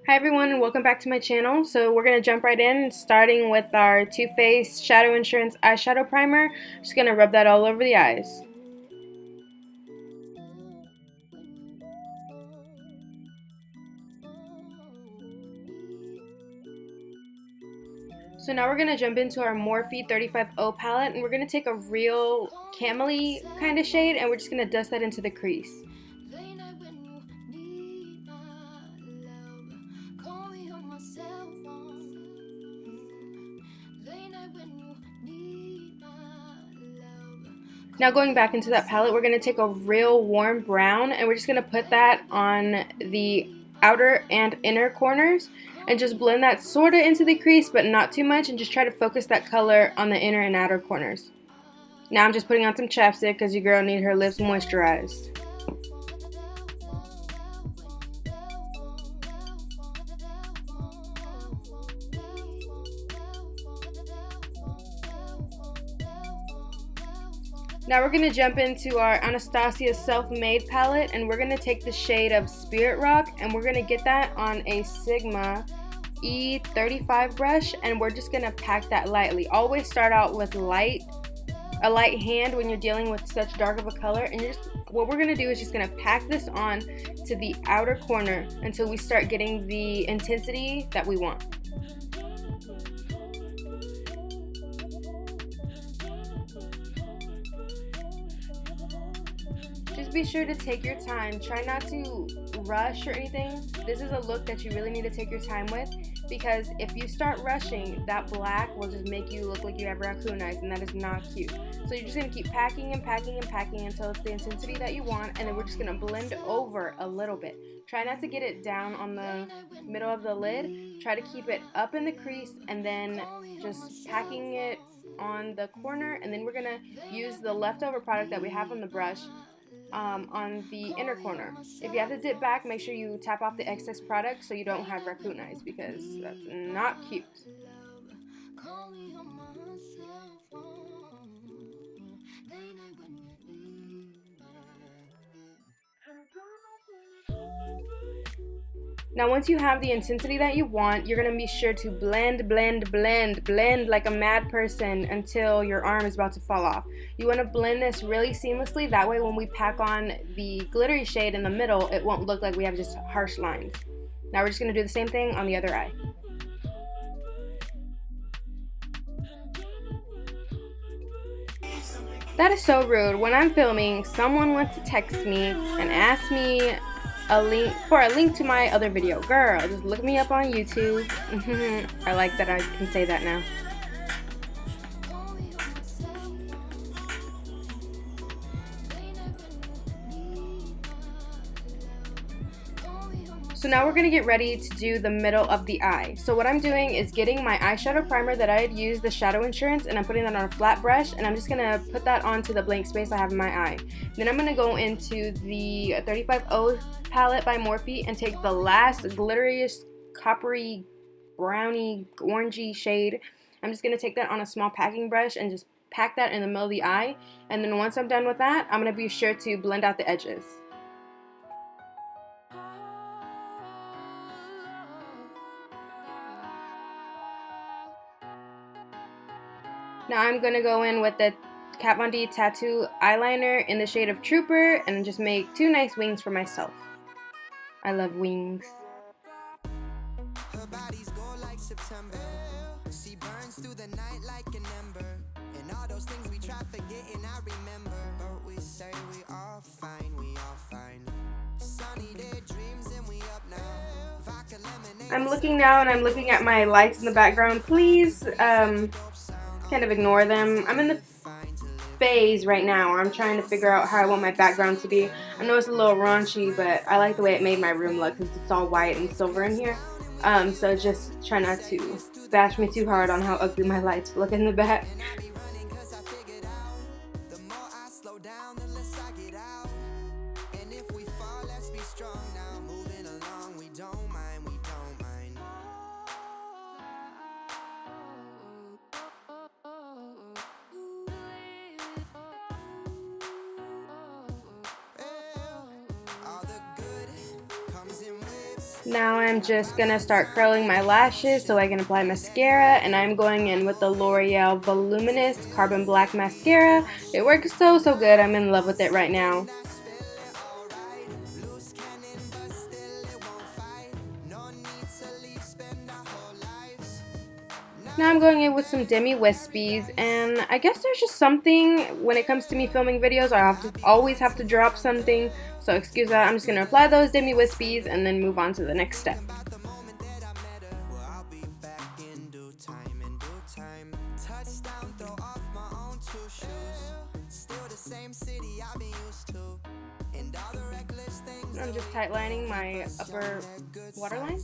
Hi everyone and welcome back to my channel. So we're going to jump right in starting with our Too Faced Shadow Insurance Eyeshadow Primer. Just going to rub that all over the eyes. So now we're going to jump into our Morphe 35O palette and we're going to take a real camely kind of shade and we're just going to dust that into the crease. Now going back into that palette, we're going to take a real warm brown and we're just going to put that on the outer and inner corners and just blend that sort of into the crease but not too much, and just try to focus that color on the inner and outer corners. Now I'm just putting on some chapstick because your girl needs her lips moisturized. Now we're going to jump into our Anastasia Self-Made palette and we're going to take the shade of Spirit Rock and we're going to get that on a Sigma E35 brush and we're just going to pack that lightly. Always start out with a light hand when you're dealing with such dark of a color, and what we're going to do is just going to pack this on to the outer corner until we start getting the intensity that we want. Just be sure to take your time. Try not to rush or anything. This is a look that you really need to take your time with, because if you start rushing, that black will just make you look like you have raccoon eyes, and that is not cute. So you're just going to keep packing and packing and packing until it's the intensity that you want, and then we're just going to blend over a little bit. Try not to get it down on the middle of the lid. Try to keep it up in the crease and then just packing it on the corner, and then we're going to use the leftover product that we have on the brush on the inner corner. If you have to dip back, make sure you tap off the excess product so you don't have raccoon eyes, because that's not cute. Now once you have the intensity that you want, you're going to be sure to blend like a mad person until your arm is about to fall off. You want to blend this really seamlessly, that way when we pack on the glittery shade in the middle, it won't look like we have just harsh lines. Now we're just going to do the same thing on the other eye. That is so rude. When I'm filming, someone wants to text me and ask me a link to my other video. Girl, just look me up on YouTube. I like that I can say that now. So now we're going to get ready to do the middle of the eye. So what I'm doing is getting my eyeshadow primer that I had used, the Shadow Insurance, and I'm putting that on a flat brush, and I'm just going to put that onto the blank space I have in my eye. Then I'm going to go into the 35O palette by Morphe and take the last glitteriest coppery browny orangey shade. I'm just going to take that on a small packing brush and just pack that in the middle of the eye, and then once I'm done with that, I'm going to be sure to blend out the edges. Now I'm going to go in with the Kat Von D Tattoo eyeliner in the shade of Trooper and just make two nice wings for myself. I love wings. Her body's gold like September. She burns through the night like an ember. And all those things we try forgetting, I remember. But we say we all fine, we all fine. Sunny day dreams and we up now. I'm looking now and I'm looking at my lights in the background. Please kind of ignore them. I'm in the phase right now where I'm trying to figure out how I want my background to be. I know it's a little raunchy, but I like the way it made my room look since it's all white and silver in here. So just try not to bash me too hard on how ugly my lights look in the back. Now I'm just gonna start curling my lashes so I can apply mascara, and I'm going in with the L'Oreal Voluminous Carbon Black Mascara. It works so good. I'm in love with it right now. Now I'm going in with some Demi Wispies, and I guess there's just something when it comes to me filming videos, always have to drop something, so excuse that. I'm just going to apply those Demi Wispies and then move on to the next step. I'm just tightlining my upper waterline.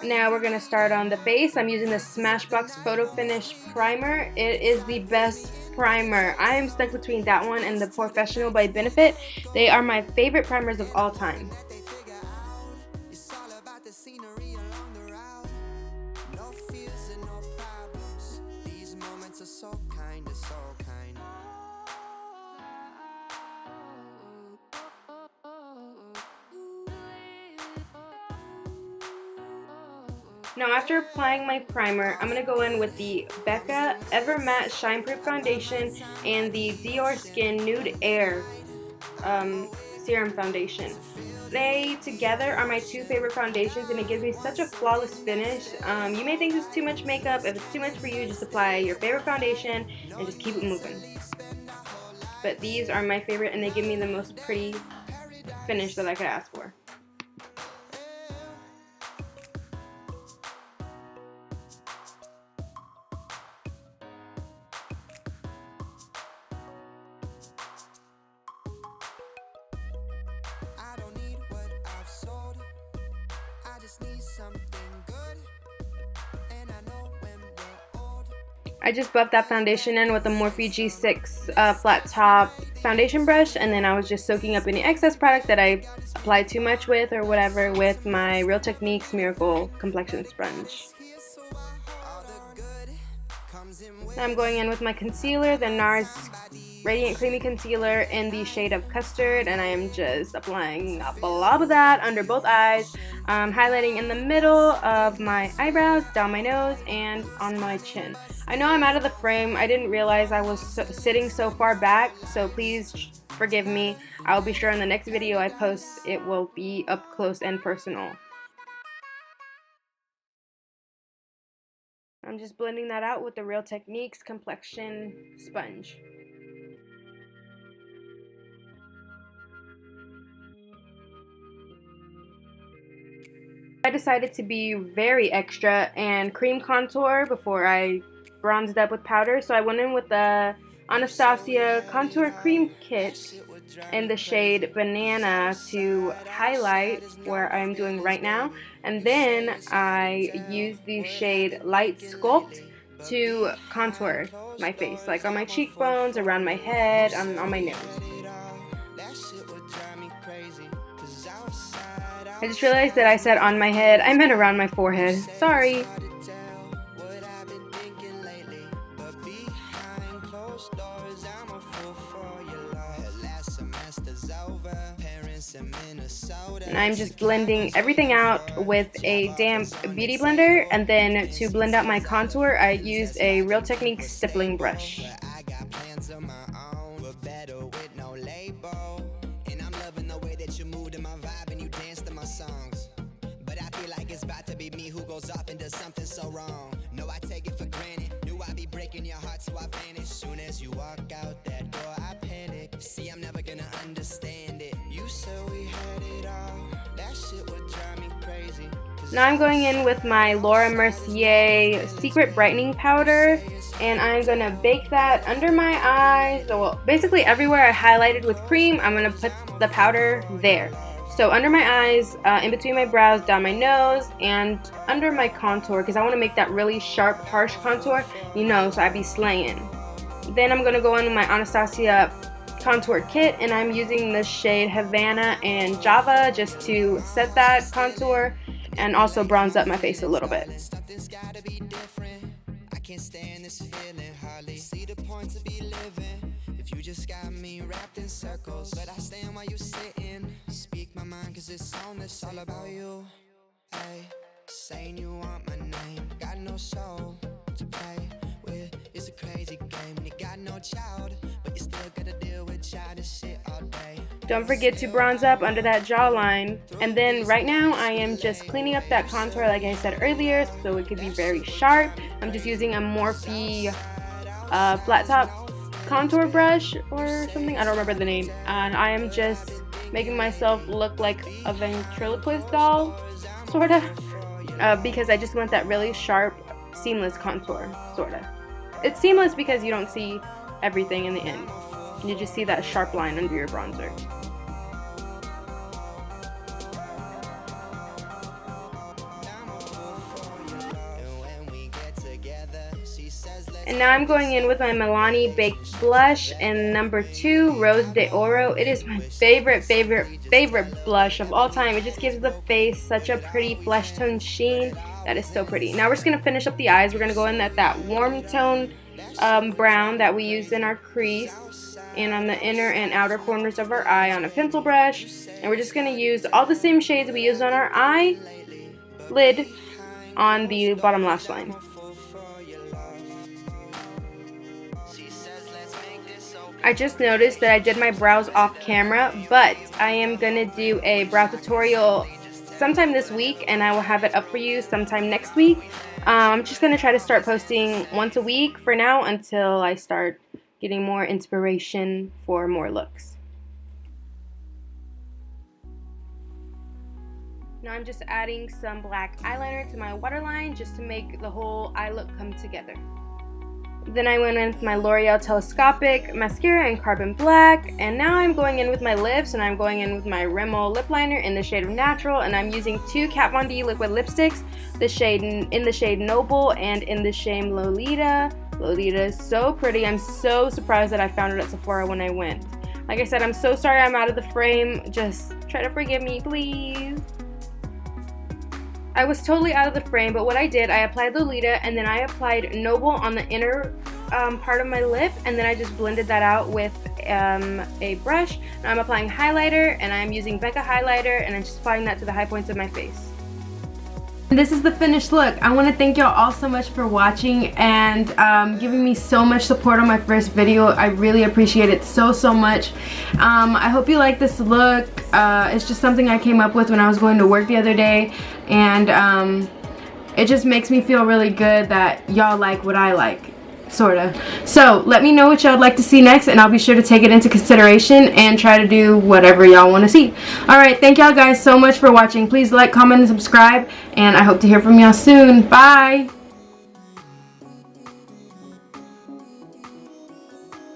Now we're going to start on the face. I'm using the Smashbox Photo Finish Primer. It is the best primer. I am stuck between that one and the Professional by Benefit. They are my favorite primers of all time. Now after applying my primer, I'm going to go in with the Becca Ever Matte Shine Proof Foundation and the Dior Skin Nude Air Serum Foundation. They together are my two favorite foundations, and it gives me such a flawless finish. You may think it's too much makeup. If it's too much for you, just apply your favorite foundation and just keep it moving. But these are my favorite, and they give me the most pretty finish that I could ask for. I just buffed that foundation in with the Morphe G6 flat top foundation brush, and then I was just soaking up any excess product that I applied too much with or whatever with my Real Techniques Miracle Complexion Sponge. Now I'm going in with my concealer, the NARS Radiant Creamy Concealer in the shade of Custard, and I am just applying a blob of that under both eyes, highlighting in the middle of my eyebrows, down my nose, and on my chin. I know I'm out of the frame. I didn't realize I was sitting so far back, so please forgive me. I'll be sure in the next video I post it will be up close and personal. I'm just blending that out with the Real Techniques Complexion Sponge. I decided to be very extra and cream contour before I bronzed up with powder, so I went in with the Anastasia Contour Cream Kit in the shade Banana to highlight where I'm doing right now, and then I used the shade Light Sculpt to contour my face, like on my cheekbones, around my head, on my nose. I just realized that I said on my head. I meant around my forehead. Sorry. And I'm just blending everything out with a damp beauty blender, and then to blend out my contour I used a Real Techniques stippling brush. Something so wrong. No, I take it for granted. Knew I'd be breaking your heart, so I vanished. Soon as you walk out that door, I panic. See, I'm never gonna understand it. You said we had it all. That shit would drive me crazy. Now I'm going in with my Laura Mercier Secret Brightening Powder, and I'm gonna bake that under my eyes. Well, basically everywhere I highlighted with cream, I'm gonna put the powder there. So under my eyes, in between my brows, down my nose, and under my contour, because I want to make that really sharp, harsh contour, you know, so I be slaying. Then I'm going to go in with my Anastasia contour kit, and I'm using the shade Havana and Java just to set that contour and also bronze up my face a little bit. You just got me wrapped in circles, but I stand while you sitting. Speak my mind cause it's on, it's all about you. Hey, saying you want my name, got no soul to play with. It's a crazy game and you got no child, but you still gotta deal with childish shit all day. Don't forget to bronze up under that jawline. And then right now I am just cleaning up that contour like I said earlier so it could be very sharp. I'm just using a Morphe flat top contour brush or something. I don't remember the name. And I am just making myself look like a ventriloquist doll, sort of. Because I just want that really sharp, seamless contour, sort of. It's seamless because you don't see everything in the end. You just see that sharp line under your bronzer. And now I'm going in with my Milani Baked Blush in number 2, Rose de Oro. It is my favorite blush of all time. It just gives the face such a pretty flesh tone sheen. That is so pretty. Now we're just going to finish up the eyes. We're going to go in at that warm tone brown that we used in our crease and on the inner and outer corners of our eye on a pencil brush. And we're just going to use all the same shades we used on our eyelid on the bottom lash line. I just noticed that I did my brows off camera, but I am going to do a brow tutorial sometime this week and I will have it up for you sometime next week. I'm just going to try to start posting once a week for now until I start getting more inspiration for more looks. Now I'm just adding some black eyeliner to my waterline just to make the whole eye look come together. Then I went in with my L'Oreal Telescopic Mascara in Carbon Black, and now I'm going in with my lips, and I'm going in with my Rimmel lip liner in the shade of Natural, and I'm using 2 Kat Von D liquid lipsticks, in the shade Noble and in the shade Lolita. Lolita is so pretty. I'm so surprised that I found it at Sephora when I went. Like I said, I'm so sorry I'm out of the frame. Just try to forgive me, please. I was totally out of the frame, but what I did, I applied Lolita and then I applied Noble on the inner part of my lip, and then I just blended that out with a brush. Now I'm applying highlighter, and I'm using Becca highlighter, and I'm just applying that to the high points of my face. This is the finished look. I want to thank y'all all so much for watching and giving me so much support on my first video. I really appreciate it so much. I hope you like this look. It's just something I came up with when I was going to work the other day, and it just makes me feel really good that y'all like what I like, sorta. So let me know what y'all would like to see next, and I'll be sure to take it into consideration and try to do whatever y'all want to see. Alright, thank y'all guys so much for watching. Please like, comment, and subscribe, and I hope to hear from y'all soon. Bye!